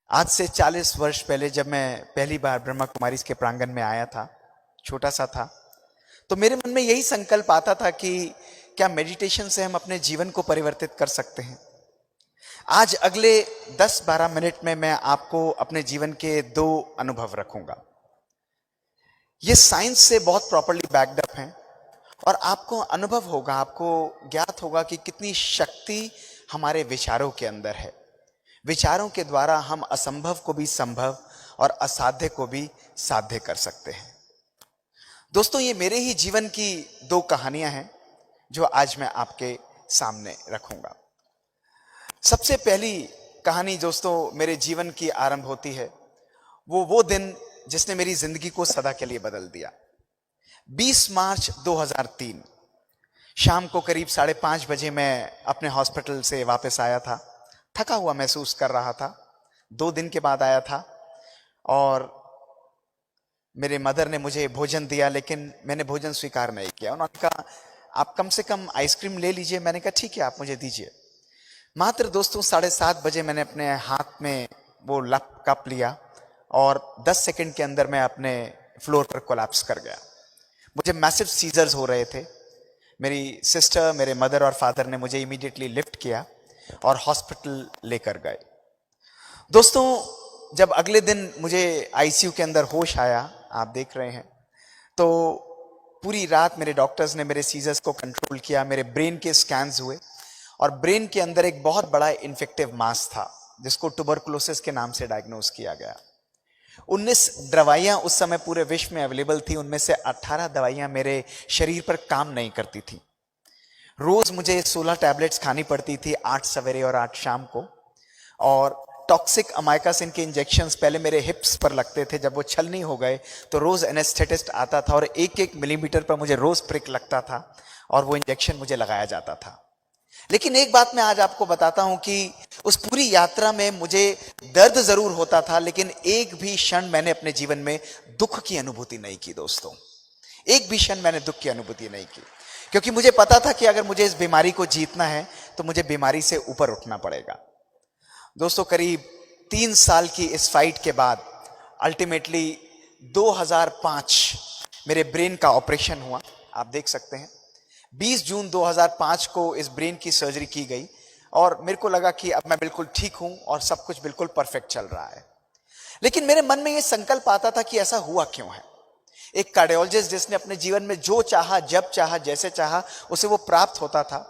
आज से 40 वर्ष पहले जब मैं पहली बार ब्रह्मा कुमारी के प्रांगण में आया था, छोटा सा था, तो मेरे मन में यही संकल्प आता था कि क्या मेडिटेशन से हम अपने जीवन को परिवर्तित कर सकते हैं। आज अगले 10-12 मिनट में मैं आपको अपने जीवन के 2 अनुभव रखूंगा। ये साइंस से बहुत प्रॉपर्ली बैक्ड अप हैं और आपको अनुभव होगा, आपको ज्ञात होगा कि कितनी शक्ति हमारे विचारों के अंदर है। विचारों के द्वारा हम असंभव को भी संभव और असाध्य को भी साध्य कर सकते हैं। दोस्तों, ये मेरे ही जीवन की 2 कहानियां हैं जो आज मैं आपके सामने रखूंगा। सबसे पहली कहानी दोस्तों मेरे जीवन की आरंभ होती है वो दिन जिसने मेरी जिंदगी को सदा के लिए बदल दिया। 20 मार्च 2003 शाम को करीब 5:30 बजे मैं अपने हॉस्पिटल से वापस आया था। थका हुआ महसूस कर रहा था। 2 दिन के बाद आया था और मेरे मदर ने मुझे भोजन दिया, लेकिन मैंने भोजन स्वीकार नहीं किया। उन्होंने कहा आप कम से कम आइसक्रीम ले लीजिए। मैंने कहा ठीक है, आप मुझे दीजिए। मात्र दोस्तों 7:30 बजे मैंने अपने हाथ में वो कप लिया और 10 सेकंड के अंदर मैं अपने फ्लोर पर कोलैप्स कर गया। मुझे मैसिव सीजर्स हो रहे थे। मेरी सिस्टर, मेरे मदर और फादर ने मुझे इमीडिएटली लिफ्ट किया और हॉस्पिटल लेकर गए। दोस्तों, जब अगले दिन मुझे आईसीयू के अंदर होश आया, आप देख रहे हैं, तो पूरी रात मेरे डॉक्टर्स ने मेरे सीजर्स को कंट्रोल किया। मेरे ब्रेन के स्कैन्स हुए और ब्रेन के अंदर एक बहुत बड़ा इन्फेक्टिव मास था जिसको ट्यूबरकुलोसिस के नाम से डायग्नोज किया गया। 19 दवाइयां उस समय पूरे विश्व में अवेलेबल थी। उनमें से 18 दवाइयां मेरे शरीर पर काम नहीं करती थी। रोज मुझे 16 टैबलेट्स खानी पड़ती थी, 8 सवेरे और 8 शाम को। और टॉक्सिक अमाइकासिन के इंजेक्शंस पहले मेरे हिप्स पर लगते थे। जब वो छलनी हो गए तो रोज एनेस्थेटिस्ट आता था और 1-1 मिलीमीटर पर मुझे रोज प्रिक लगता था और वो इंजेक्शन मुझे लगाया जाता था। लेकिन एक बात मैं आज आपको बताता हूं कि उस पूरी यात्रा में मुझे दर्द जरूर होता था, लेकिन एक भी क्षण मैंने अपने जीवन में दुख की अनुभूति नहीं की। दोस्तों, एक भी क्षण मैंने दुख की अनुभूति नहीं की, क्योंकि मुझे पता था कि अगर मुझे इस बीमारी को जीतना है तो मुझे बीमारी से ऊपर उठना पड़ेगा। दोस्तों, करीब 3 साल की इस फाइट के बाद अल्टीमेटली 2005 मेरे ब्रेन का ऑपरेशन हुआ। आप देख सकते हैं 20 जून 2005 को इस ब्रेन की सर्जरी की गई और मेरे को लगा कि अब मैं बिल्कुल ठीक हूं और सब कुछ बिल्कुल परफेक्ट चल रहा है। लेकिन मेरे मन में यह संकल्प आता था कि ऐसा हुआ क्यों है। एक कार्डियोलॉजिस्ट जिसने अपने जीवन में जो चाहा, जब चाहा, जैसे चाहा, उसे वो प्राप्त होता था।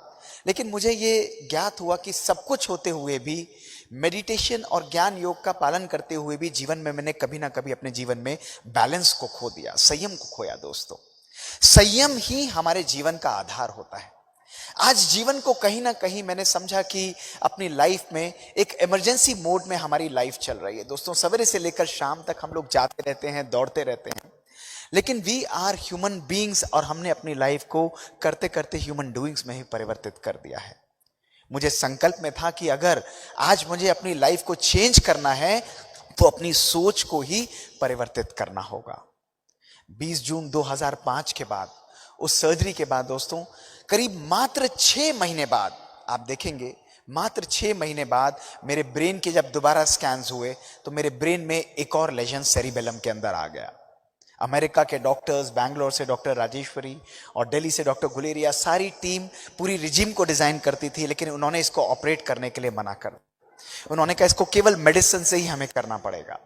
लेकिन मुझे ये ज्ञात हुआ कि सब कुछ होते हुए भी, मेडिटेशन और ज्ञान योग का पालन करते हुए भी जीवन में मैंने कभी ना कभी अपने जीवन में बैलेंस को खो दिया, संयम को खोया। दोस्तों, संयम ही हमारे जीवन का आधार होता है। आज जीवन को कहीं ना कहीं मैंने समझा कि अपनी लाइफ में एक इमरजेंसी मोड में हमारी लाइफ चल रही है। दोस्तों, सवेरे से लेकर शाम तक हम लोग जाते रहते हैं, दौड़ते रहते हैं, लेकिन वी आर ह्यूमन बीइंग्स और हमने अपनी लाइफ को करते करते ह्यूमन डूइंग्स में ही परिवर्तित कर दिया है। मुझे संकल्प में था कि अगर आज मुझे अपनी लाइफ को चेंज करना है तो अपनी सोच को ही परिवर्तित करना होगा। 20 जून 2005 के बाद, उस सर्जरी के बाद दोस्तों, करीब मात्र 6 महीने बाद, आप देखेंगे मात्र 6 महीने बाद मेरे ब्रेन के जब दोबारा स्कैन्स हुए तो मेरे ब्रेन में एक और लेजन सेरिबेलम के अंदर आ गया। अमेरिका के डॉक्टर्स, बैंगलोर से डॉक्टर राजेश्वरी और दिल्ली से डॉक्टर गुलेरिया, सारी टीम पूरी रिजिम को डिजाइन करती थी, लेकिन उन्होंने इसको ऑपरेट करने के लिए मना कर। उन्होंने कहा इसको केवल मेडिसिन से ही हमें करना पड़ेगा।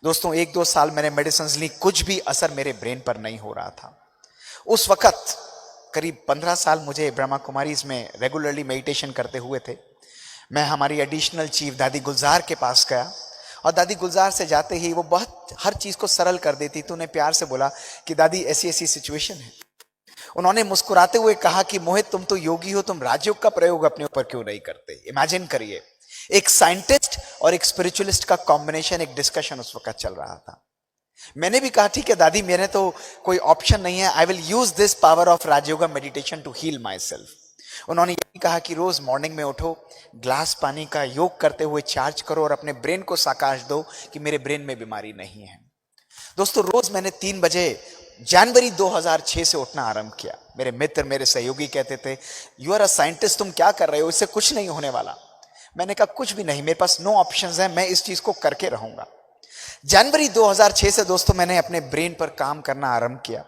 दोस्तों, 1-2 साल मैंने मेडिसिन ली, कुछ भी असर मेरे ब्रेन पर नहीं हो रहा था। उस वक्त करीब 15 साल मुझे ब्रह्मा कुमारीज में रेगुलरली मेडिटेशन करते हुए थे। मैं हमारी एडिशनल चीफ दादी गुलजार के पास गया और दादी गुलजार से जाते ही वो बहुत हर चीज को सरल कर देती। तो उन्हें प्यार से बोला कि दादी ऐसी ऐसी सिचुएशन है। उन्होंने मुस्कुराते हुए कहा कि मोहित, तुम तो योगी हो, तुम राजयोग का प्रयोग अपने ऊपर क्यों नहीं करते। इमेजिन करिए, एक साइंटिस्ट और एक स्पिरिचुअलिस्ट का कॉम्बिनेशन, एक डिस्कशन उस वक्त चल रहा था। मैंने भी कहा ठीक है दादी, मेरे तो कोई ऑप्शन नहीं है, I will use this power of Rajyoga meditation to heal myself. उन्होंने ये कहा कि रोज मॉर्निंग में उठो, ग्लास पानी का योग करते हुए चार्ज करो और अपने ब्रेन को साकाश दो कि मेरे ब्रेन में बीमारी नहीं है। दोस्तों, रोज मैंने 3 बजे जनवरी 2006 से उठना आरंभ किया। मेरे मित्र, मेरे सहयोगी कहते थे यू आर अ साइंटिस्ट, तुम क्या कर रहे हो, इससे कुछ नहीं होने वाला। मैंने कहा कुछ भी नहीं, मेरे पास नो ऑप्शंस हैं, मैं इस चीज को करके रहूंगा। जनवरी 2006 से दोस्तों मैंने अपने ब्रेन पर काम करना आरंभ किया।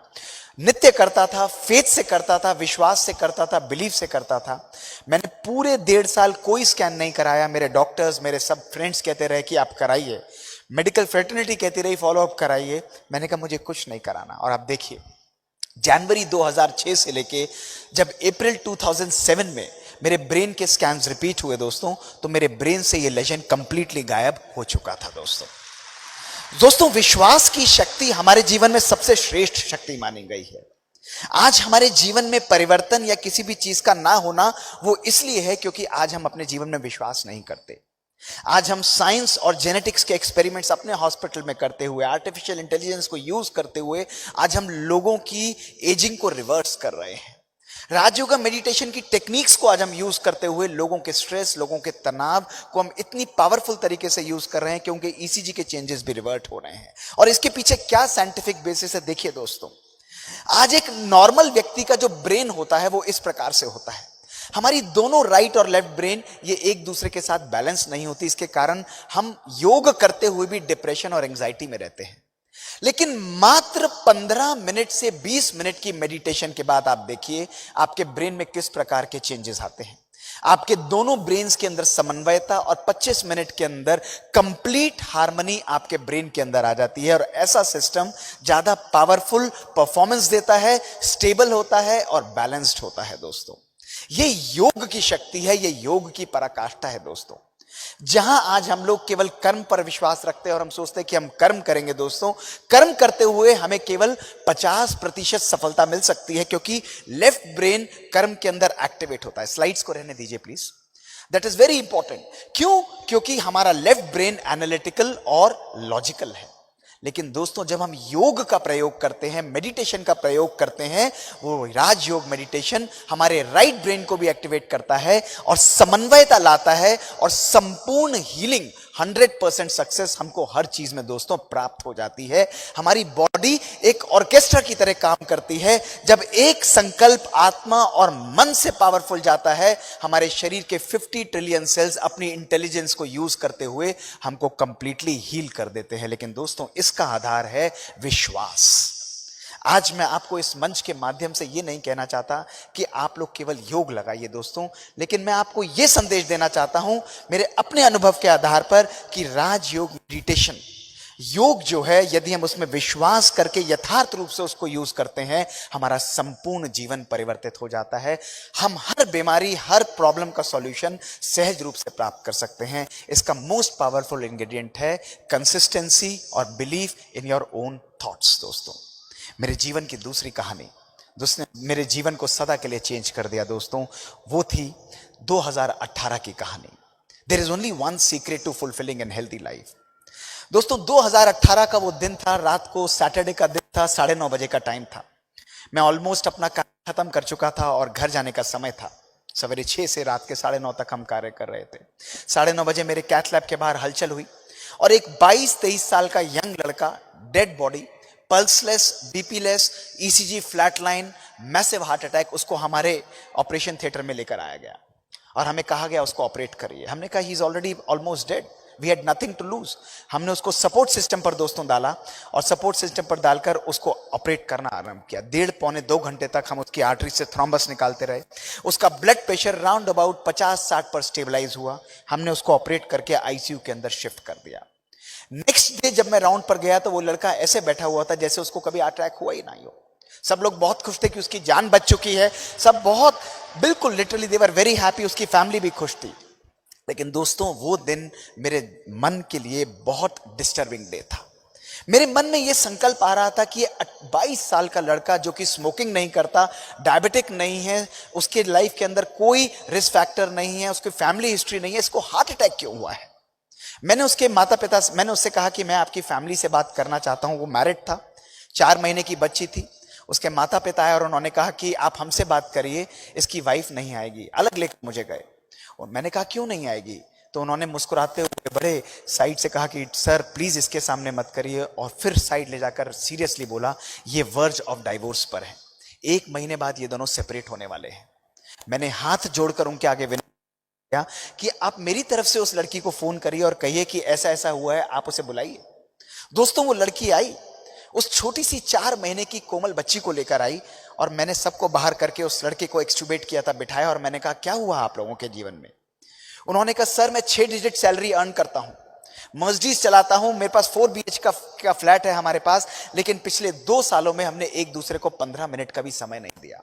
नित्य करता था, फेथ से करता था, विश्वास से करता था, बिलीफ से करता था। मैंने पूरे 1.5 साल कोई स्कैन नहीं कराया। मेरे डॉक्टर्स, मेरे सब फ्रेंड्स कहते रहे कि आप कराइए, मेडिकल फ्रेटर्निटी कहती रही फॉलो अप कराइए। मैंने कहा मुझे कुछ नहीं कराना। और आप देखिए, जनवरी 2006 से लेके जब अप्रैल 2007 में मेरे ब्रेन के स्कैन्स रिपीट हुए दोस्तों, तो मेरे ब्रेन से ये लेजन कंप्लीटली गायब हो चुका था। दोस्तों विश्वास की शक्ति हमारे जीवन में सबसे श्रेष्ठ शक्ति मानी गई है। आज हमारे जीवन में परिवर्तन या किसी भी चीज का ना होना वो इसलिए है क्योंकि आज हम अपने जीवन में विश्वास नहीं करते। आज हम साइंस और जेनेटिक्स के एक्सपेरिमेंट्स अपने हॉस्पिटल में करते हुए, आर्टिफिशियल इंटेलिजेंस को यूज करते हुए आज हम लोगों की एजिंग को रिवर्स कर रहे हैं। राजयोग मेडिटेशन की टेक्निक्स को आज हम यूज करते हुए लोगों के स्ट्रेस, लोगों के तनाव को हम इतनी पावरफुल तरीके से यूज कर रहे हैं क्योंकि ईसीजी के चेंजेस भी रिवर्ट हो रहे हैं। और इसके पीछे क्या साइंटिफिक बेसिस है देखिए दोस्तों। आज एक नॉर्मल व्यक्ति का जो ब्रेन होता है वो इस प्रकार से होता है। हमारी दोनों राइट और लेफ्ट ब्रेन ये एक दूसरे के साथ बैलेंस नहीं होती। इसके कारण हम योग करते हुए भी डिप्रेशन और एंजाइटी में रहते हैं। लेकिन मात्र 15 मिनट से 20 मिनट की मेडिटेशन के बाद आप देखिए आपके ब्रेन में किस प्रकार के चेंजेस आते हैं। आपके दोनों ब्रेन्स के अंदर समन्वयता और 25 मिनट के अंदर कंप्लीट हार्मनी आपके ब्रेन के अंदर आ जाती है। और ऐसा सिस्टम ज्यादा पावरफुल परफॉर्मेंस देता है, स्टेबल होता है और बैलेंस्ड होता है। दोस्तों ये योग की शक्ति है, ये योग की पराकाष्ठा है। दोस्तों जहां आज हम लोग केवल कर्म पर विश्वास रखते हैं और हम सोचते हैं कि हम कर्म करेंगे, दोस्तों कर्म करते हुए हमें केवल 50% सफलता मिल सकती है क्योंकि लेफ्ट ब्रेन कर्म के अंदर एक्टिवेट होता है। स्लाइड्स को रहने दीजिए please, that is very important. क्यों? क्योंकि हमारा लेफ्ट ब्रेन एनालिटिकल और लॉजिकल है। लेकिन दोस्तों जब हम योग का प्रयोग करते हैं, मेडिटेशन का प्रयोग करते हैं, वो राजयोग मेडिटेशन हमारे राइट ब्रेन को भी एक्टिवेट करता है और समन्वयता लाता है और संपूर्ण हीलिंग 100% सक्सेस हमको हर चीज में दोस्तों प्राप्त हो जाती है। हमारी बॉडी एक ऑर्केस्ट्रा की तरह काम करती है। जब एक संकल्प आत्मा और मन से पावरफुल जाता है, हमारे शरीर के 50 ट्रिलियन सेल्स अपनी इंटेलिजेंस को यूज करते हुए हमको कंप्लीटली हील कर देते हैं। लेकिन दोस्तों इसका आधार है विश्वास। आज मैं आपको इस मंच के माध्यम से यह नहीं कहना चाहता कि आप लोग केवल योग लगाइए दोस्तों, लेकिन मैं आपको यह संदेश देना चाहता हूं मेरे अपने अनुभव के आधार पर कि राजयोग मेडिटेशन, योग जो है, यदि हम उसमें विश्वास करके यथार्थ रूप से उसको यूज करते हैं, हमारा संपूर्ण जीवन परिवर्तित हो जाता है। हम हर बीमारी, हर प्रॉब्लम का सॉल्यूशन सहज रूप से प्राप्त कर सकते हैं। इसका मोस्ट पावरफुल इंग्रेडिएंट है कंसिस्टेंसी और belief in your own thoughts. दोस्तों मेरे जीवन की दूसरी कहानी, जिसने मेरे जीवन को सदा के लिए चेंज कर दिया दोस्तों, वो थी 2018 की कहानी। There is only one secret to fulfilling an healthy life. दोस्तों 2018 का वो दिन था, रात को सैटरडे का दिन था, 9:30 बजे का टाइम था। मैं ऑलमोस्ट अपना कार्य खत्म कर चुका था और घर जाने का समय था। सवेरे 6 से रात के 9:30 तक हम कार्य कर रहे थे। 9:30 बजे मेरे कैथ लैब के बाहर हलचल हुई और एक 22-23 साल का यंग लड़का, dead body, pulseless, BPless, ECG flat line, massive heart attack, उसको हमारे ऑपरेशन थिएटर में लेकर आया गया और हमें कहा गया उसको ऑपरेट करिए। हमने कहा he is already almost dead, we had nothing to lose. हमने उसको सपोर्ट सिस्टम पर दोस्तों डाला और सपोर्ट सिस्टम पर डालकर उसको ऑपरेट करना आरंभ किया। 1.5-2 घंटे तक हम उसकी आर्टरी से थ्रोम्बस निकालते रहे। उसका ब्लड प्रेशर राउंड अबाउट 50-60 पर स्टेबलाइज हुआ। हमने उसको ऑपरेट करके आईसीयू के अंदर शिफ्ट कर दिया। नेक्स्ट डे जब मैं राउंड पर गया तो वो लड़का ऐसे बैठा हुआ था जैसे उसको कभी अटैक हुआ ही नहीं हो। सब लोग बहुत खुश थे कि उसकी जान बच चुकी है। सब बहुत बिल्कुल literally they were very happy. उसकी फैमिली भी खुश थी। लेकिन दोस्तों वो दिन मेरे मन के लिए बहुत डिस्टर्बिंग डे था। मेरे मन में यह संकल्प आ रहा था कि ये 22 साल का लड़का जो कि स्मोकिंग नहीं करता, डायबिटिक नहीं है, उसके लाइफ के अंदर कोई रिस्क फैक्टर नहीं है, उसकी फैमिली हिस्ट्री नहीं है, इसको हार्ट अटैक क्यों हुआ है? मैंने उससे कहा कि मैं आपकी फैमिली से बात करना चाहता हूं। वो मैरिड था, 4 महीने की बच्ची थी। उसके माता पिता आए और उन्होंने कहा कि आप हमसे बात करिए, इसकी वाइफ नहीं आएगी। अलग लेकर मुझे गए और मैंने कहा क्यों नहीं आएगी? तो उन्होंने मुस्कुराते हुए बड़े साइड से कहा कि सर प्लीज इसके सामने मत करिए, और फिर साइड ले जाकर सीरियसली बोला ये वर्ज ऑफ डाइवोर्स पर है, 1 महीने बाद ये दोनों सेपरेट होने वाले हैं। मैंने हाथ जोड़कर उनके आगे क्या कि आप मेरी तरफ से उस लड़की को फोन करिए और कहिए कि ऐसा ऐसा हुआ है, आप उसे बुलाइए। दोस्तों वो लड़की आई, उस छोटी सी 4 महीने की कोमल बच्ची को लेकर आई और मैंने सबको बाहर करके उस लड़के को एक्सट्यूबेट किया था, बिठाया और मैंने कहा क्या हुआ आप लोगों के जीवन में। उन्होंने कहा सर मैं 6 डिजिट सैलरी अर्न करता हूं, मर्सिडीज चलाता हूं, मेरे पास 4 BH का फ्लैट है हमारे पास, लेकिन पिछले 2 सालों में हमने एक दूसरे को 15 मिनट का भी समय नहीं दिया।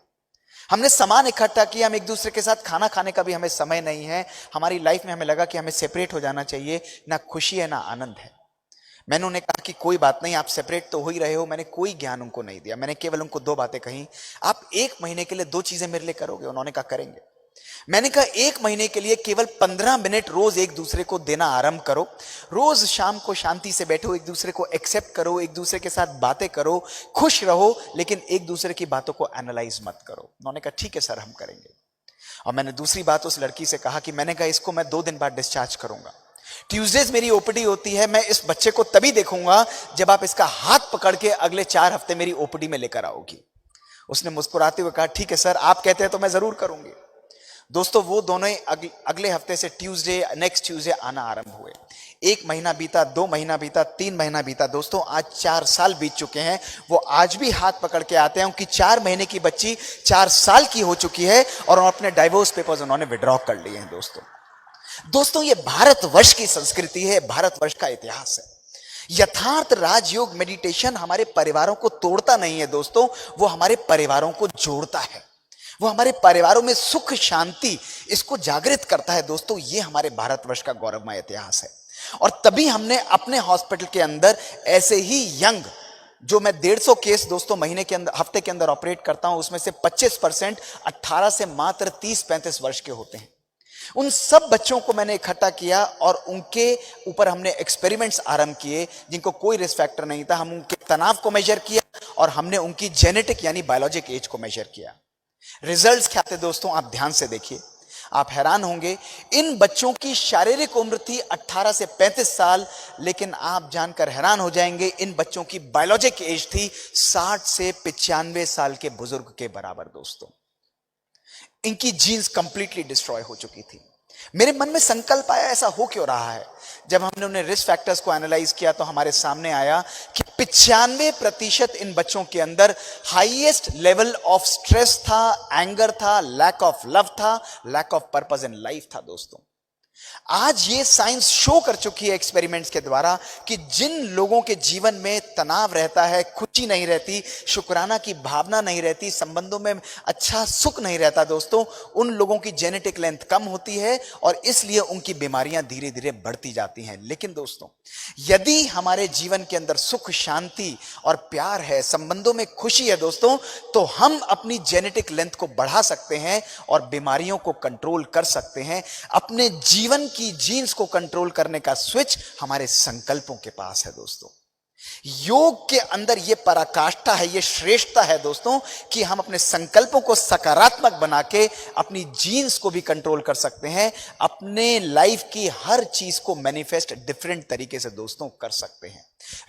हमने सामान इकट्ठा किया, हम एक दूसरे के साथ खाना खाने का भी हमें समय नहीं है। हमारी लाइफ में हमें लगा कि हमें सेपरेट हो जाना चाहिए, ना खुशी है ना आनंद है। मैंने उन्हें कहा कि कोई बात नहीं, आप सेपरेट तो हो ही रहे हो। मैंने कोई ज्ञान उनको नहीं दिया, मैंने केवल उनको 2 बातें कही, आप 1 महीने के लिए 2 चीजें मेरे लिए करोगे? उन्होंने कहा करेंगे। मैंने कहा 1 महीने के लिए केवल 15 मिनट रोज एक दूसरे को देना आरंभ करो। रोज शाम को शांति से बैठो, एक दूसरे को एक्सेप्ट करो, एक दूसरे के साथ बातें करो, खुश रहो, लेकिन एक दूसरे की बातों को एनालाइज मत करो। उन्होंने कहा ठीक है सर हम करेंगे। और मैंने दूसरी बात उस लड़की से कहा कि मैंने कहा इसको मैं 2 दिन बाद डिस्चार्ज करूंगा, ट्यूसडेज मेरी ओपीडी होती है, मैं इस बच्चे को तभी देखूंगा जब आप इसका हाथ पकड़ के अगले 4 हफ्ते मेरी ओपीडी में लेकर आओगी। उसने मुस्कुराते हुए कहा ठीक है सर, आप कहते हैं तो मैं जरूर करूंगी। दोस्तों वो दोनों ही अगले हफ्ते से नेक्स्ट ट्यूसडे आना आरंभ हुए। 1 महीना बीता, 2 महीना बीता, 3 महीना बीता। दोस्तों आज 4 साल बीत चुके हैं। वो आज भी हाथ पकड़ के आते हैं। उनकी 4 महीने की बच्ची 4 साल की हो चुकी है और अपने डाइवोर्स पेपर्स उन्होंने विड्रॉ कर लिए हैं। दोस्तों ये भारतवर्ष की संस्कृति है, भारतवर्ष का इतिहास है। यथार्थ राजयोग मेडिटेशन हमारे परिवारों को तोड़ता नहीं है दोस्तों, वो हमारे परिवारों को जोड़ता है। वो हमारे परिवारों में सुख शांति इसको जागृत करता है। दोस्तों ये हमारे भारतवर्ष का गौरवमय इतिहास है। और तभी हमने अपने हॉस्पिटल के अंदर ऐसे ही यंग, जो मैं 150 केस दोस्तों महीने के अंदर, हफ्ते के अंदर ऑपरेट करता हूं, उसमें से 25% 18 से मात्र 30-35 वर्ष के होते हैं। उन सब बच्चों को मैंने इकट्ठा किया और उनके ऊपर हमने एक्सपेरिमेंट्स आरंभ किए जिनको कोई रिस्क फैक्टर नहीं था। हम उनके तनाव को मेजर किया और हमने उनकी जेनेटिक यानी बायोलॉजिक एज को मेजर किया। रिजल्ट्स क्या थे दोस्तों, आप ध्यान से देखिए, आप हैरान होंगे। इन बच्चों की शारीरिक उम्र थी 18 से 35 साल, लेकिन आप जानकर हैरान हो जाएंगे इन बच्चों की बायोलॉजिक एज थी 60 से 95 साल के बुजुर्ग के बराबर। दोस्तों इनकी जीन्स कंप्लीटली डिस्ट्रॉय हो चुकी थी। मेरे मन में संकल्प आया ऐसा हो क्यों रहा है। जब हमने उन्हें रिस्क फैक्टर्स को एनालाइज किया तो हमारे सामने आया कि 95% इन बच्चों के अंदर हाईएस्ट लेवल ऑफ स्ट्रेस था, एंगर था, लैक ऑफ लव था, lack of purpose in life था। दोस्तों आज ये साइंस शो कर चुकी है एक्सपेरिमेंट्स के द्वारा कि जिन लोगों के जीवन में तनाव रहता है, खुशी नहीं रहती, शुक्राना की भावना नहीं रहती, संबंधों में अच्छा सुख नहीं रहता, दोस्तों उन लोगों की जेनेटिक लेंथ कम होती है और इसलिए उनकी बीमारियां धीरे धीरे बढ़ती जाती हैं। लेकिन दोस्तों यदि हमारे जीवन के अंदर सुख शांति और प्यार है, संबंधों में खुशी है दोस्तों, तो हम अपनी जेनेटिक लेंथ को बढ़ा सकते हैं और बीमारियों को कंट्रोल कर सकते हैं। अपने जीवन की जीन्स को कंट्रोल करने का स्विच हमारे संकल्पों के पास है। दोस्तों योग के अंदर यह पराकाष्ठा है, यह श्रेष्ठता है दोस्तों कि हम अपने संकल्पों को सकारात्मक बना के अपनी जीन्स को भी कंट्रोल कर सकते हैं, अपने लाइफ की हर चीज को मैनिफेस्ट डिफरेंट तरीके से दोस्तों कर सकते हैं।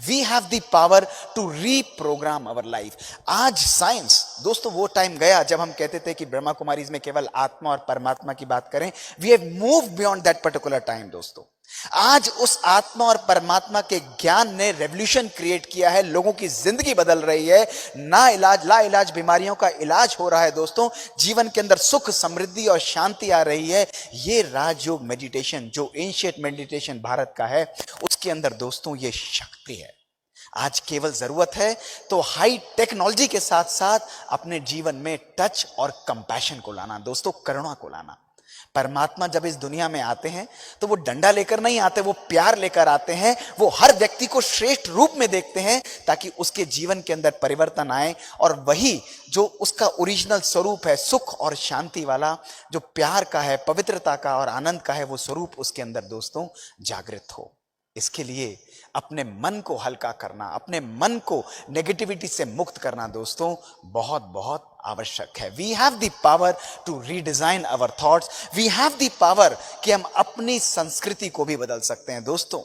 We have the power to reprogram our life. आज साइंस दोस्तों, वो टाइम गया जब हम कहते थे कि ब्रह्मा कुमारीज में केवल आत्मा और परमात्मा की बात करें। We have moved beyond that particular time. दोस्तों आज उस आत्मा और परमात्मा के ज्ञान ने रेवोल्यूशन क्रिएट किया है, लोगों की जिंदगी बदल रही है, ला इलाज बीमारियों का इलाज हो रहा है। दोस्तों जीवन के अंदर सुख समृद्धि और शांति आ रही है। ये राजयोग मेडिटेशन जो एंशिएंट मेडिटेशन भारत का है, उसके अंदर दोस्तों ये शक्ति है। आज केवल जरूरत है तो हाई टेक्नोलॉजी के साथ साथ अपने जीवन में टच और कंपैशन को लाना, दोस्तों करुणा को लाना। परमात्मा जब इस दुनिया में आते हैं तो वो डंडा लेकर नहीं आते, वो प्यार लेकर आते हैं। वो हर व्यक्ति को श्रेष्ठ रूप में देखते हैं ताकि उसके जीवन के अंदर परिवर्तन आए और वही जो उसका ओरिजिनल स्वरूप है, सुख और शांति वाला, जो प्यार का है, पवित्रता का और आनंद का है, वो स्वरूप उसके अंदर दोस्तों जागृत हो। इसके लिए अपने मन को हल्का करना, अपने मन को नेगेटिविटी से मुक्त करना दोस्तों बहुत बहुत आवश्यक है। We have the power to redesign our thoughts. We have the power कि हम अपनी संस्कृति को भी बदल सकते हैं। दोस्तों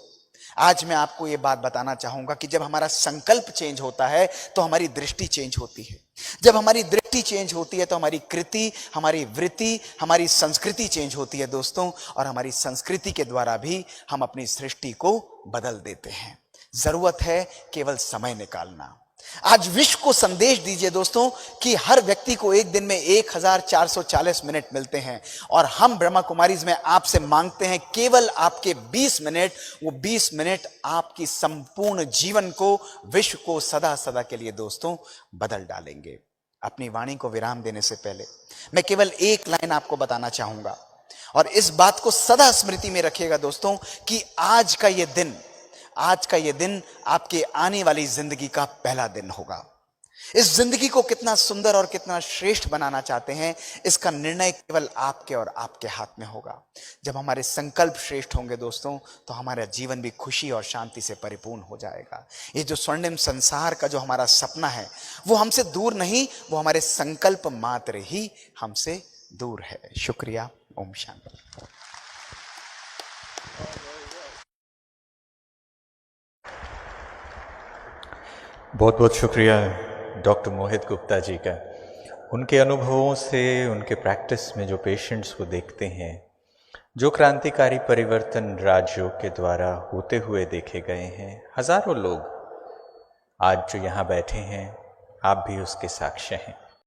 आज मैं आपको ये बात बताना चाहूंगा कि जब हमारा संकल्प चेंज होता है तो हमारी दृष्टि चेंज होती है। जब हमारी दृष्टि चेंज होती है तो हमारी कृति, हमारी वृत्ति, हमारी संस्कृति चेंज होती है दोस्तों, और हमारी संस्कृति के द्वारा भी हम अपनी सृष्टि को बदल देते हैं। जरूरत है केवल समय निकालना। आज विश्व को संदेश दीजिए दोस्तों कि हर व्यक्ति को एक दिन में 1440 मिनट मिलते हैं, और हम ब्रह्मा कुमारीज में आपसे मांगते हैं केवल आपके 20 मिनट। वो 20 मिनट आपकी संपूर्ण जीवन को, विश्व को सदा सदा के लिए दोस्तों बदल डालेंगे। अपनी वाणी को विराम देने से पहले मैं केवल एक लाइन आपको बताना चाहूंगा, और इस बात को सदा स्मृति में रखिएगा दोस्तों कि आज का ये दिन आपके आने वाली जिंदगी का पहला दिन होगा। इस जिंदगी को कितना सुंदर और कितना श्रेष्ठ बनाना चाहते हैं, इसका निर्णय केवल आपके और आपके हाथ में होगा। जब हमारे संकल्प श्रेष्ठ होंगे दोस्तों, तो हमारा जीवन भी खुशी और शांति से परिपूर्ण हो जाएगा। ये जो स्वर्णिम संसार का जो हमारा सपना है, वो हमसे दूर नहीं, वो हमारे संकल्प मात्र ही हमसे दूर है। शुक्रिया। ओम शांति। बहुत बहुत शुक्रिया डॉक्टर मोहित गुप्ता जी का। उनके अनुभवों से, उनके प्रैक्टिस में जो पेशेंट्स को देखते हैं, जो क्रांतिकारी परिवर्तन राजयोग के द्वारा होते हुए देखे गए हैं, हजारों लोग आज जो यहाँ बैठे हैं, आप भी उसके साक्ष्य हैं।